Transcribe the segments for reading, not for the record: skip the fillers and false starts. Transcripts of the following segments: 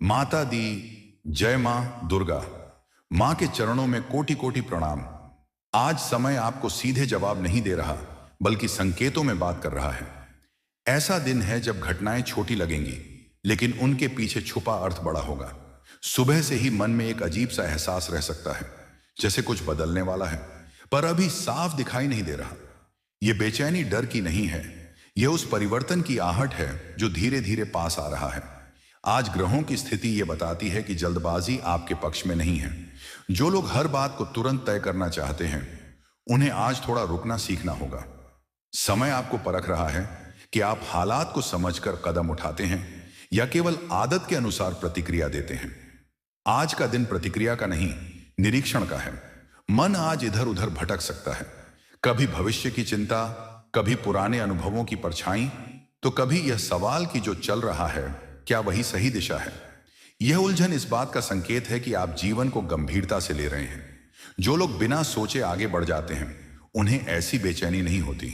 माता दी, जय मां दुर्गा। मां के चरणों में कोटि कोटि प्रणाम। आज समय आपको सीधे जवाब नहीं दे रहा, बल्कि संकेतों में बात कर रहा है। ऐसा दिन है जब घटनाएं छोटी लगेंगी, लेकिन उनके पीछे छुपा अर्थ बड़ा होगा। सुबह से ही मन में एक अजीब सा एहसास रह सकता है, जैसे कुछ बदलने वाला है, पर अभी साफ दिखाई नहीं दे रहा। यह बेचैनी डर की नहीं है, यह उस परिवर्तन की आहट है जो धीरे धीरे पास आ रहा है। आज ग्रहों की स्थिति यह बताती है कि जल्दबाजी आपके पक्ष में नहीं है। जो लोग हर बात को तुरंत तय करना चाहते हैं, उन्हें आज थोड़ा रुकना सीखना होगा। समय आपको परख रहा है कि आप हालात को समझकर कदम उठाते हैं या केवल आदत के अनुसार प्रतिक्रिया देते हैं। आज का दिन प्रतिक्रिया का नहीं, निरीक्षण का है। मन आज इधर उधर भटक सकता है, कभी भविष्य की चिंता, कभी पुराने अनुभवों की परछाई, तो कभी यह सवाल कि जो चल रहा है क्या वही सही दिशा है। यह उलझन इस बात का संकेत है कि आप जीवन को गंभीरता से ले रहे हैं। जो लोग बिना सोचे आगे बढ़ जाते हैं, उन्हें ऐसी बेचैनी नहीं होती।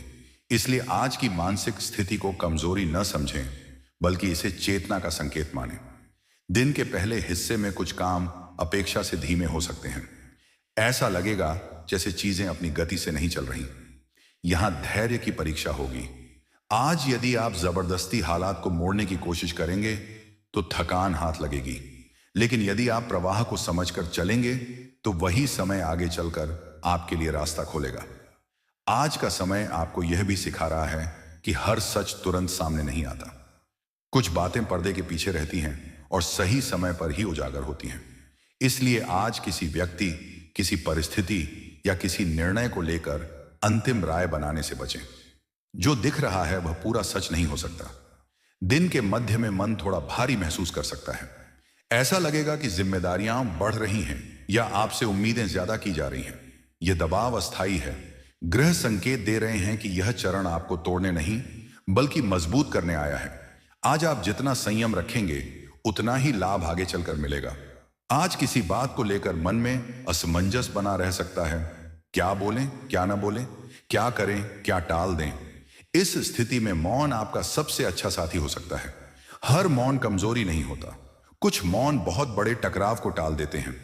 इसलिए आज की मानसिक स्थिति को कमजोरी न समझें, बल्कि इसे चेतना का संकेत मानें। दिन के पहले हिस्से में कुछ काम अपेक्षा से धीमे हो सकते हैं। ऐसा लगेगा जैसे चीजें अपनी गति से नहीं चल रही। यहां धैर्य की परीक्षा होगी। आज यदि आप जबरदस्ती हालात को मोड़ने की कोशिश करेंगे तो थकान हाथ लगेगी, लेकिन यदि आप प्रवाह को समझकर चलेंगे तो वही समय आगे चलकर आपके लिए रास्ता खोलेगा। आज का समय आपको यह भी सिखा रहा है कि हर सच तुरंत सामने नहीं आता। कुछ बातें पर्दे के पीछे रहती हैं और सही समय पर ही उजागर होती हैं। इसलिए आज किसी व्यक्ति, किसी परिस्थिति या किसी निर्णय को लेकर अंतिम राय बनाने से बचें। जो दिख रहा है वह पूरा सच नहीं हो सकता। दिन के मध्य में मन थोड़ा भारी महसूस कर सकता है। ऐसा लगेगा कि जिम्मेदारियां बढ़ रही हैं या आपसे उम्मीदें ज्यादा की जा रही हैं। यह दबाव अस्थायी है। ग्रह संकेत दे रहे हैं कि यह चरण आपको तोड़ने नहीं, बल्कि मजबूत करने आया है। आज आप जितना संयम रखेंगे, उतना ही लाभ आगे चलकर मिलेगा। आज किसी बात को लेकर मन में असमंजस बना रह सकता है। क्या बोलें, क्या ना बोलें, क्या करें, क्या टाल दें। इस स्थिति में मौन आपका सबसे अच्छा साथी हो सकता है। हर मौन कमजोरी नहीं होता। कुछ मौन बहुत बड़े टकराव को टाल देते हैं।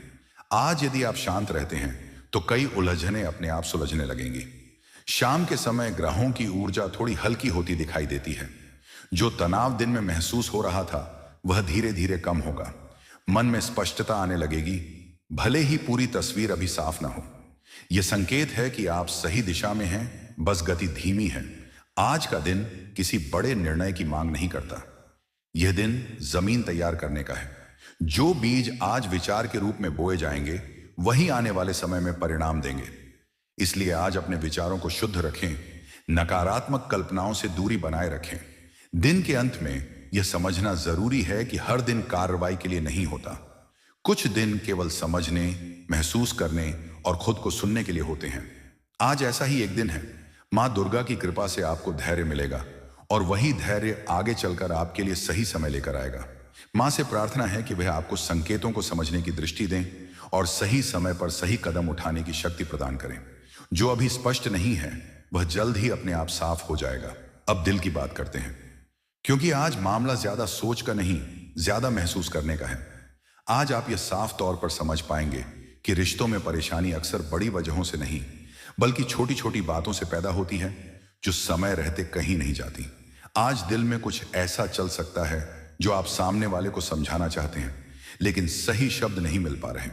आज यदि आप शांत रहते हैं तो कई उलझनें अपने आप सुलझने लगेंगी। शाम के समय ग्रहों की ऊर्जा थोड़ी हल्की होती दिखाई देती है। जो तनाव दिन में महसूस हो रहा था, वह धीरे धीरे कम होगा। मन में स्पष्टता आने लगेगी, भले ही पूरी तस्वीर अभी साफ ना हो। यह संकेत है कि आप सही दिशा में हैं, बस गति धीमी है। आज का दिन किसी बड़े निर्णय की मांग नहीं करता। यह दिन जमीन तैयार करने का है। जो बीज आज विचार के रूप में बोए जाएंगे, वही आने वाले समय में परिणाम देंगे। इसलिए आज अपने विचारों को शुद्ध रखें, नकारात्मक कल्पनाओं से दूरी बनाए रखें। दिन के अंत में यह समझना जरूरी है कि हर दिन कार्रवाई के लिए नहीं होता। कुछ दिन केवल समझने, महसूस करने और खुद को सुनने के लिए होते हैं। आज ऐसा ही एक दिन है। मां दुर्गा की कृपा से आपको धैर्य मिलेगा और वही धैर्य आगे चलकर आपके लिए सही समय लेकर आएगा। मां से प्रार्थना है कि वह आपको संकेतों को समझने की दृष्टि दें और सही समय पर सही कदम उठाने की शक्ति प्रदान करें। जो अभी स्पष्ट नहीं है, वह जल्द ही अपने आप साफ हो जाएगा। अब दिल की बात करते हैं, क्योंकि आज मामला ज्यादा सोच का नहीं, ज्यादा महसूस करने का है। आज आप यह साफ तौर पर समझ पाएंगे कि रिश्तों में परेशानी अक्सर बड़ी वजहों से नहीं, बल्कि छोटी छोटी बातों से पैदा होती है, जो समय रहते कहीं नहीं जाती। आज दिल में कुछ ऐसा चल सकता है जो आप सामने वाले को समझाना चाहते हैं, लेकिन सही शब्द नहीं मिल पा रहे।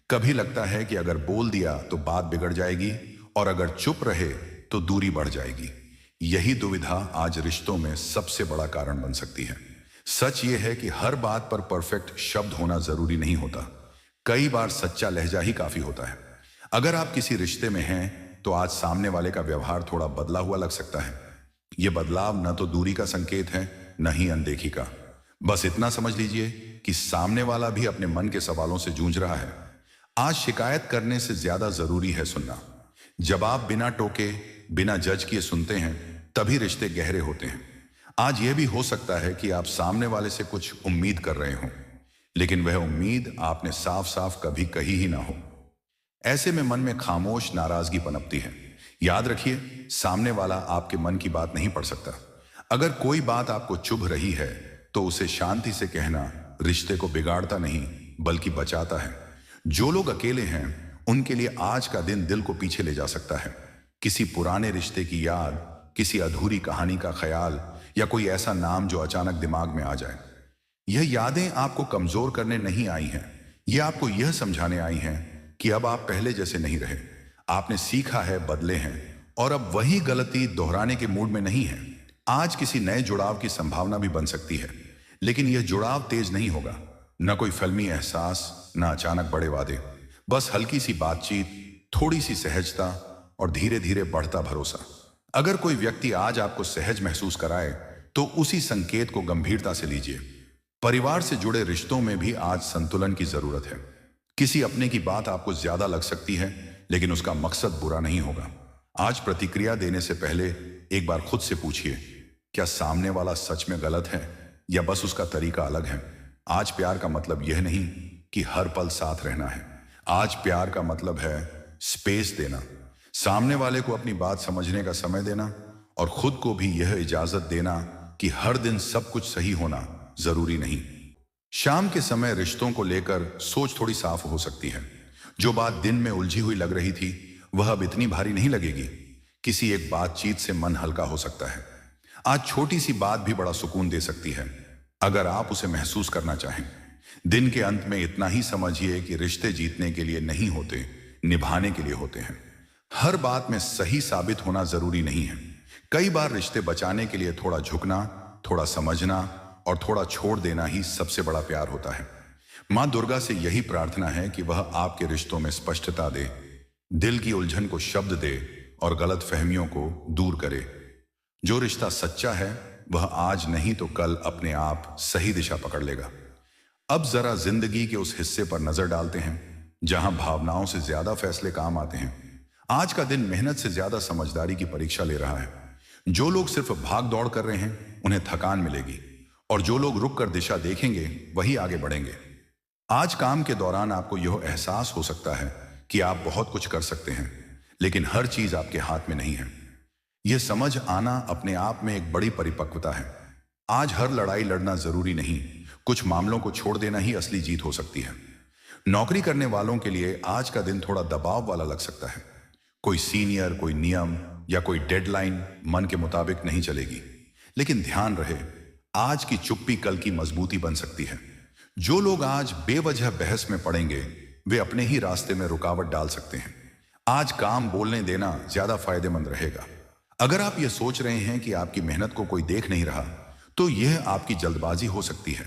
कभी लगता है कि अगर बोल दिया तो बात बिगड़ जाएगी, और अगर चुप रहे तो दूरी बढ़ जाएगी। यही दुविधा आज रिश्तों में सबसे बड़ा कारण बन सकती है। सच यह है कि हर बात पर परफेक्ट शब्द होना जरूरी नहीं होता। कई बार सच्चा लहजा ही काफी होता है। अगर आप किसी रिश्ते में हैं तो आज सामने वाले का व्यवहार थोड़ा बदला हुआ लग सकता है। यह बदलाव न तो दूरी का संकेत है, न ही अनदेखी का। बस इतना समझ लीजिए कि सामने वाला भी अपने मन के सवालों से जूझ रहा है। आज शिकायत करने से ज्यादा जरूरी है सुनना। जब आप बिना टोके, बिना जज किए सुनते हैं, तभी रिश्ते गहरे होते हैं। आज यह भी हो सकता है कि आप सामने वाले से कुछ उम्मीद कर रहे हों, लेकिन वह उम्मीद आपने साफ साफ कभी कही ही ना हो। ऐसे में मन में खामोश नाराजगी पनपती है। याद रखिए, सामने वाला आपके मन की बात नहीं पढ़ सकता। अगर कोई बात आपको चुभ रही है तो उसे शांति से कहना, रिश्ते को बिगाड़ता नहीं बल्कि बचाता है। जो लोग अकेले हैं उनके लिए आज का दिन दिल को पीछे ले जा सकता है। किसी पुराने रिश्ते की याद, किसी अधूरी कहानी का ख्याल या कोई ऐसा नाम जो अचानक दिमाग में आ जाए। यह यादें आपको कमजोर करने नहीं आई हैं, यह आपको यह समझाने आई हैं कि अब आप पहले जैसे नहीं रहे। आपने सीखा है, बदले हैं और अब वही गलती दोहराने के मूड में नहीं है। आज किसी नए जुड़ाव की संभावना भी बन सकती है, लेकिन यह जुड़ाव तेज नहीं होगा। न कोई फिल्मी एहसास, न अचानक बड़े वादे, बस हल्की सी बातचीत, थोड़ी सी सहजता और धीरे धीरे बढ़ता भरोसा। अगर कोई व्यक्ति आज आपको सहज महसूस कराए तो उसी संकेत को गंभीरता से लीजिए। परिवार से जुड़े रिश्तों में भी आज संतुलन की जरूरत है। किसी अपने की बात आपको ज्यादा लग सकती है, लेकिन उसका मकसद बुरा नहीं होगा। आज प्रतिक्रिया देने से पहले एक बार खुद से पूछिए, क्या सामने वाला सच में गलत है या बस उसका तरीका अलग है। आज प्यार का मतलब यह नहीं कि हर पल साथ रहना है। आज प्यार का मतलब है स्पेस देना, सामने वाले को अपनी बात समझने का समय देना और खुद को भी यह इजाजत देना कि हर दिन सब कुछ सही होना जरूरी नहीं। शाम के समय रिश्तों को लेकर सोच थोड़ी साफ हो सकती है। जो बात दिन में उलझी हुई लग रही थी वह अब इतनी भारी नहीं लगेगी। किसी एक बातचीत से मन हल्का हो सकता है। आज छोटी सी बात भी बड़ा सुकून दे सकती है, अगर आप उसे महसूस करना चाहें। दिन के अंत में इतना ही समझिए कि रिश्ते जीतने के लिए नहीं होते, निभाने के लिए होते हैं। हर बात में सही साबित होना जरूरी नहीं है। कई बार रिश्ते बचाने के लिए थोड़ा झुकना, थोड़ा समझना और थोड़ा छोड़ देना ही सबसे बड़ा प्यार होता है। मां दुर्गा से यही प्रार्थना है कि वह आपके रिश्तों में स्पष्टता दे, दिल की उलझन को शब्द दे और गलत फहमियों को दूर करे। जो रिश्ता सच्चा है वह आज नहीं तो कल अपने आप सही दिशा पकड़ लेगा। अब जरा जिंदगी के उस हिस्से पर नजर डालते हैं जहां भावनाओं से ज्यादा फैसले काम आते हैं। आज का दिन मेहनत से ज्यादा समझदारी की परीक्षा ले रहा है। जो लोग सिर्फ भाग दौड़ कर रहे हैं उन्हें थकान मिलेगी, और जो लोग रुक कर दिशा देखेंगे वही आगे बढ़ेंगे। आज काम के दौरान आपको यह एहसास हो सकता है कि आप बहुत कुछ कर सकते हैं, लेकिन हर चीज आपके हाथ में नहीं है। यह समझ आना अपने आप में एक बड़ी परिपक्वता है। आज हर लड़ाई लड़ना जरूरी नहीं, कुछ मामलों को छोड़ देना ही असली जीत हो सकती है। नौकरी करने वालों के लिए आज का दिन थोड़ा दबाव वाला लग सकता है। कोई सीनियर, कोई नियम या कोई डेडलाइन मन के मुताबिक नहीं चलेगी, लेकिन ध्यान रहे आज की चुप्पी कल की मजबूती बन सकती है। जो लोग आज बेवजह बहस में पड़ेंगे वे अपने ही रास्ते में रुकावट डाल सकते हैं। आज काम बोलने देना ज्यादा फायदेमंद रहेगा। अगर आप यह सोच रहे हैं कि आपकी मेहनत को कोई देख नहीं रहा तो यह आपकी जल्दबाजी हो सकती है।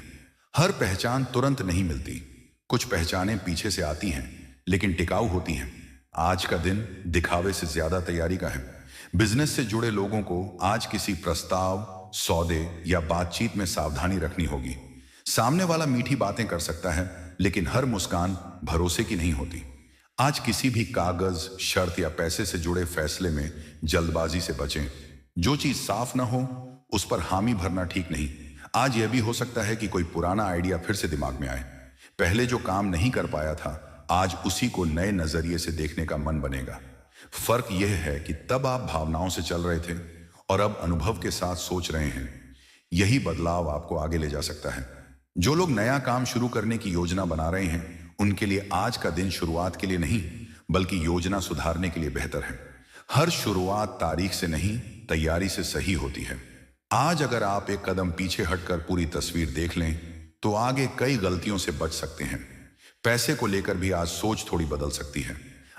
हर पहचान तुरंत नहीं मिलती, कुछ पहचानें पीछे से आती हैं लेकिन टिकाऊ होती हैं। आज का दिन दिखावे से ज्यादा तैयारी का है। बिजनेस से जुड़े लोगों को आज किसी प्रस्ताव, सौदे या बातचीत में सावधानी रखनी होगी। सामने वाला मीठी बातें कर सकता है, लेकिन हर मुस्कान भरोसे की नहीं होती। आज किसी भी कागज, शर्त या पैसे से जुड़े फैसले में जल्दबाजी से बचें। जो चीज साफ ना हो उस पर हामी भरना ठीक नहीं। आज यह भी हो सकता है कि कोई पुराना आइडिया फिर से दिमाग में आए। पहले जो काम नहीं कर पाया था आज उसी को नए नजरिए से देखने का मन बनेगा। फर्क यह है कि तब आप भावनाओं से चल रहे थे और अब अनुभव के साथ सोच रहे हैं। यही बदलाव आपको आगे ले जा सकता है। जो लोग नया काम शुरू करने की योजना बना रहे हैं उनके लिए आज का दिन शुरुआत के लिए नहीं बल्कि योजना सुधारने के लिए बेहतर है। हर शुरुआत तारीख से नहीं तैयारी से सही होती है। आज अगर आप एक कदम पीछे हटकर पूरी तस्वीर देख लें तो आगे कई गलतियों से बच सकते हैं। पैसे को लेकर भी आज सोच थोड़ी बदल सकती है।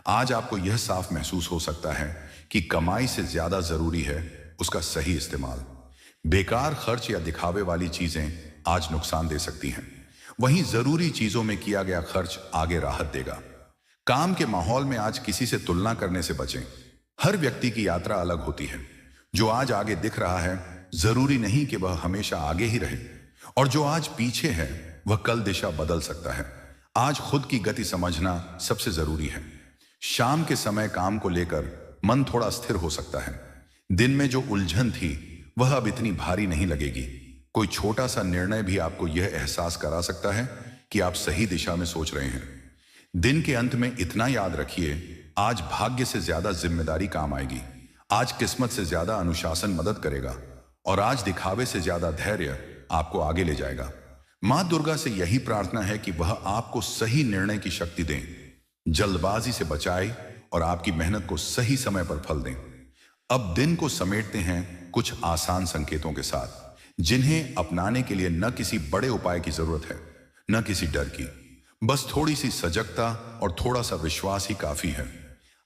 आज आपको यह साफ महसूस हो सकता है कि कमाई से ज्यादा जरूरी है उसका सही इस्तेमाल। बेकार खर्च या दिखावे वाली चीजें आज नुकसान दे सकती हैं, वहीं जरूरी चीजों में किया गया खर्च आगे राहत देगा। काम के माहौल में आज किसी से तुलना करने से बचें। हर व्यक्ति की यात्रा अलग होती है। जो आज आगे दिख रहा है जरूरी नहीं कि वह हमेशा आगे ही रहे, और जो आज पीछे है वह कल दिशा बदल सकता है। आज खुद की गति समझना सबसे जरूरी है। शाम के समय काम को लेकर मन थोड़ा स्थिर हो सकता है। दिन में जो उलझन थी वह अब इतनी भारी नहीं लगेगी। कोई छोटा सा निर्णय भी आपको यह एहसास करा सकता है कि आप सही दिशा में सोच रहे हैं। दिन के अंत में इतना याद रखिए, आज भाग्य से ज्यादा जिम्मेदारी काम आएगी। आज किस्मत से ज्यादा अनुशासन मदद करेगा और आज दिखावे से ज्यादा धैर्य आपको आगे ले जाएगा। मां दुर्गा से यही प्रार्थना है कि वह आपको सही निर्णय की शक्ति दें, जल्दबाजी से बचाए और आपकी मेहनत को सही समय पर फल दें। अब दिन को समेटते हैं कुछ आसान संकेतों के साथ, जिन्हें अपनाने के लिए न किसी बड़े उपाय की जरूरत है, न किसी डर की। बस थोड़ी सी सजगता और थोड़ा सा विश्वास ही काफी है।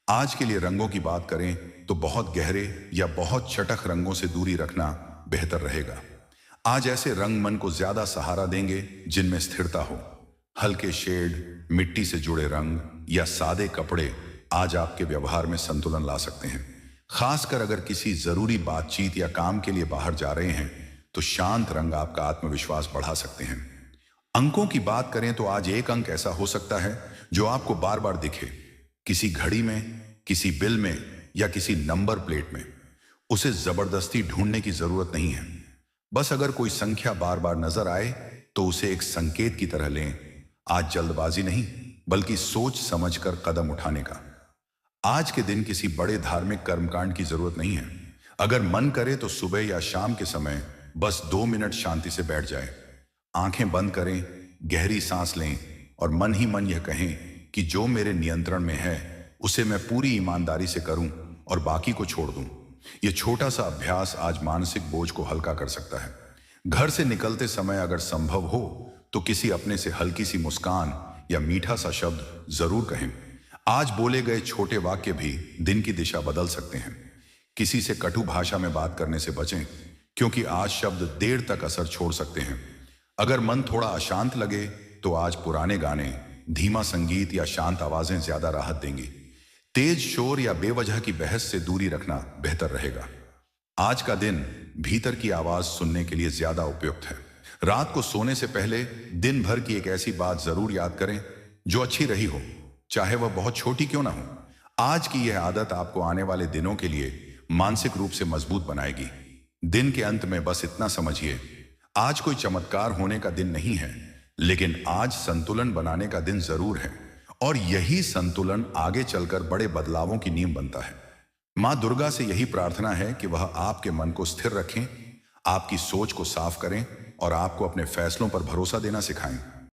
आज के लिए रंगों की बात करें तो बहुत गहरे या बहुत चटक रंगों से दूरी रखना बेहतर रहेगा। आज ऐसे रंग मन को ज्यादा सहारा देंगे जिनमें स्थिरता हो। हल्के शेड, मिट्टी से जुड़े रंग या सादे कपड़े आज आपके व्यवहार में संतुलन ला सकते हैं। खासकर अगर किसी जरूरी बातचीत या काम के लिए बाहर जा रहे हैं तो शांत रंग आपका आत्मविश्वास बढ़ा सकते हैं। अंकों की बात करें तो आज एक अंक ऐसा हो सकता है जो आपको बार बार दिखे, किसी घड़ी में, किसी बिल में या किसी नंबर प्लेट में। उसे जबरदस्ती ढूंढने की जरूरत नहीं है। बस अगर कोई संख्या बार बार नजर आए तो उसे एक संकेत की तरह लें। आज जल्दबाजी नहीं, बल्कि सोच समझकर कदम उठाने का। आज के दिन किसी बड़े धार्मिक कर्मकांड की जरूरत नहीं है। अगर मन करे तो सुबह या शाम के समय बस 2 मिनट शांति से बैठ जाए, आंखें बंद करें, गहरी सांस लें और मन ही मन यह कहें कि जो मेरे नियंत्रण में है उसे मैं पूरी ईमानदारी से करूं और बाकी को छोड़ दूं। यह छोटा सा अभ्यास आज मानसिक बोझ को हल्का कर सकता है। घर से निकलते समय अगर संभव हो तो किसी अपने से हल्की सी मुस्कान या मीठा सा शब्द जरूर कहें। आज बोले गए छोटे वाक्य भी दिन की दिशा बदल सकते हैं। किसी से कटु भाषा में बात करने से बचें, क्योंकि आज शब्द देर तक असर छोड़ सकते हैं। अगर मन थोड़ा अशांत लगे तो आज पुराने गाने, धीमा संगीत या शांत आवाजें ज्यादा राहत देंगी। तेज शोर या बेवजह की बहस से दूरी रखना बेहतर रहेगा। आज का दिन भीतर की आवाज सुनने के लिए ज्यादा उपयुक्त है। रात को सोने से पहले दिन भर की एक ऐसी बात जरूर याद करें जो अच्छी रही हो, चाहे वह बहुत छोटी क्यों ना हो। आज की यह आदत आपको आने वाले दिनों के लिए मानसिक रूप से मजबूत बनाएगी। दिन के अंत में बस इतना समझिए, आज कोई चमत्कार होने का दिन नहीं है, लेकिन आज संतुलन बनाने का दिन जरूर है। और यही संतुलन आगे चलकर बड़े बदलावों की नींव बनता है। मां दुर्गा से यही प्रार्थना है कि वह आपके मन को स्थिर रखें, आपकी सोच को साफ करें और आपको अपने फैसलों पर भरोसा देना सिखाएं।